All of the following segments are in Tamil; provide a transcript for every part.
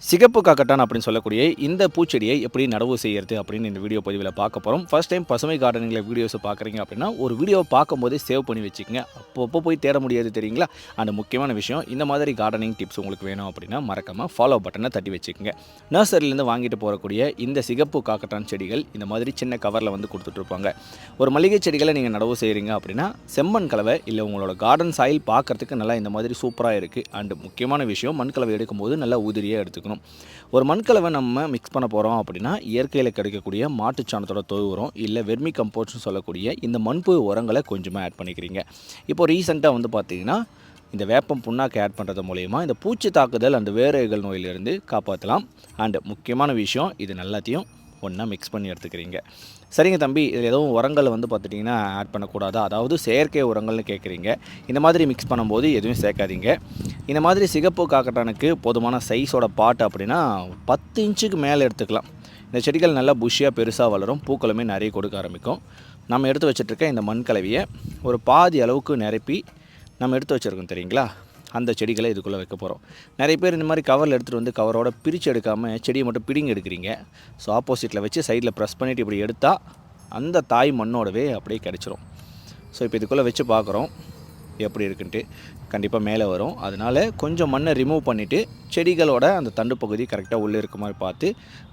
சிகப்பு காக்கட்டான் அப்படின்னு சொல்லக்கூடிய இந்த பூச்செடியை எப்படி நடவு செய்கிறது அப்படின்னு இந்த வீடியோ பதிவில் பார்க்க போகிறோம். ஃபர்ஸ்ட் டைம் பசுமை கார்டனிங்கில் வீடியோஸை பார்க்குறீங்க அப்படின்னா ஒரு வீடியோ பார்க்கும்போதே சேவ் பண்ணி வச்சுக்கோங்க. அப்பப்போ போய் தேட முடியாது தெரியுங்களா. அந்த முக்கியமான விஷயம், இந்த மாதிரி கார்டனிங் டிப்ஸ் உங்களுக்கு வேணும் அப்படின்னா மறக்காமல் ஃபாலோ பட்டனை தட்டி வச்சுக்கோங்க. நர்சரிலேருந்து வாங்கிட்டு போகக்கூடிய இந்த சிகப்பு காக்கட்டான் செடிகள் இந்த மாதிரி சின்ன கவரில் வந்து கொடுத்துட்ருப்பாங்க. ஒரு மளிகை செடிகளை நீங்கள் நடவு செய்கிறீங்க அப்படின்னா செம்மண் கலவை இல்லை உங்களோட கார்டன் சாயில் பார்க்குறதுக்கு நல்லா இந்த மாதிரி சூப்பராக இருக்குது. அண்டு முக்கியமான விஷயம், மண் கலவை எடுக்கும்போது நல்லா உதிரியாக எடுத்துக்கணும். ஒரு மண்கலவை நம்ம மிக்ஸ் பண்ண போகிறோம் அப்படின்னா இயற்கையில் கிடைக்கக்கூடிய மாட்டுச்சாணத்தோட தொழு உரம் இல்லை வெர்மி கம்போஸ்ட்னு சொல்லக்கூடிய இந்த மண்புழு உரங்களை கொஞ்சமாக ஆட் பண்ணிக்கிறீங்க. இப்போ ரீசெண்டாக வந்து பார்த்திங்கன்னா இந்த வேப்பம் புண்ணாக்கு ஆட் பண்ணுறது மூலயமா இந்த பூச்சி தாக்குதல் அண்டு வேரைகள் நோயிலிருந்து காப்பாற்றலாம். அண்டு முக்கியமான விஷயம், இது எல்லாத்தையும் ஒன்றா மிக்ஸ் பண்ணி எடுத்துக்கிறீங்க. சரிங்க தம்பி, இதில் எதுவும் உரங்கள் வந்து பார்த்துட்டிங்கன்னா ஆட் பண்ணக்கூடாதா, அதாவது செயற்கை உரங்கள்னு கேட்குறீங்க. இந்த மாதிரி மிக்ஸ் பண்ணும்போது எதுவும் சேர்க்காதீங்க. இந்த மாதிரி சிகப்பு காக்கட்டானுக்கு போதுமான சைஸோட பாட் அப்படின்னா 10 இன்ச்சுக்கு மேலே எடுத்துக்கலாம். இந்த செடிகள் நல்லா புஷ்ஷியாக பெருசாக வளரும், பூக்களுமே நிறைய கொடுக்க ஆரம்பிக்கும். நம்ம எடுத்து வச்சுட்ருக்க இந்த மண் கலவையை ஒரு பாதி அளவுக்கு நிரப்பி நம்ம எடுத்து வச்சுருக்கோம் தெரியுங்களா, அந்த செடிகளை இதுக்குள்ளே வைக்க போகிறோம். நிறைய பேர் இந்த மாதிரி கவரில் எடுத்துகிட்டு வந்து கவரோட பிரித்து எடுக்காமல் செடியை மட்டும் பிடிங்கி எடுக்கிறீங்க. ஸோ ஆப்போசிட்டில் வச்சு சைடில் ப்ரெஸ் பண்ணிவிட்டு இப்படி எடுத்தால் அந்த தாய் மண்ணோடவே அப்படியே கிடச்சிரும். ஸோ இப்போ இதுக்குள்ளே வச்சு பார்க்குறோம் எப்படி இருக்குன்ட்டு. கண்டிப்பாக மேலே வரும். அதனால் கொஞ்சம் மண்ணை ரிமூவ் பண்ணிவிட்டு செடிகளோட அந்த தண்டு பகுதி கரெக்டாக உள்ளே இருக்க மாதிரி பார்த்து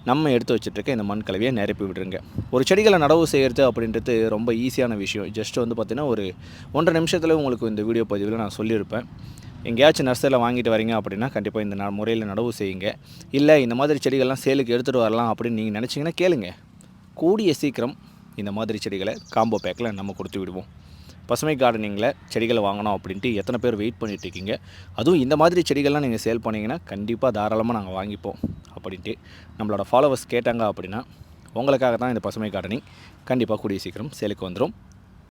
நம்ம எடுத்து வச்சுட்ருக்க இந்த மண் கலவையை நிரப்பி விடுறங்க. ஒரு செடிகளை நடவு செய்கிறது அப்படின்றது ரொம்ப ஈஸியான விஷயம். ஜஸ்ட் வந்து பார்த்திங்கன்னா ஒரு 1.5 நிமிஷத்தில் உங்களுக்கு இந்த வீடியோ பதிவில் நான் சொல்லியிருப்பேன். எங்கேயாச்சும் நர்சரியில் வாங்கிட்டு வரீங்க அப்படின்னா கண்டிப்பாக இந்த முறையில் நடவு செய்யுங்க. இல்லை இந்த மாதிரி செடிகள்லாம் சேலுக்கு எடுத்துகிட்டு வரலாம் அப்படின்னு நீங்கள் நினச்சிங்கன்னா கேளுங்க. கூடிய சீக்கிரம் இந்த மாதிரி செடிகளை காம்போ பேக்கில் நம்ம கொடுத்து விடுவோம். பசுமை கார்டனிங்கில் செடிகளை வாங்கணும் அப்படின்ட்டு எத்தனை பேர் வெயிட் பண்ணிகிட்ருக்கீங்க. அதுவும் இந்த மாதிரி செடிகள்லாம் நீங்கள் சேல் பண்ணிங்கன்னா கண்டிப்பாக தாராளமாக நாங்கள் வாங்கிப்போம் அப்படின்ட்டு நம்மளோட ஃபாலோவர்ஸ் கேட்டாங்க அப்படின்னா உங்களுக்காக தான் இந்த பசுமை கார்டனிங் கண்டிப்பாக கூடிய சீக்கிரம் சேலுக்கு வந்துடும்.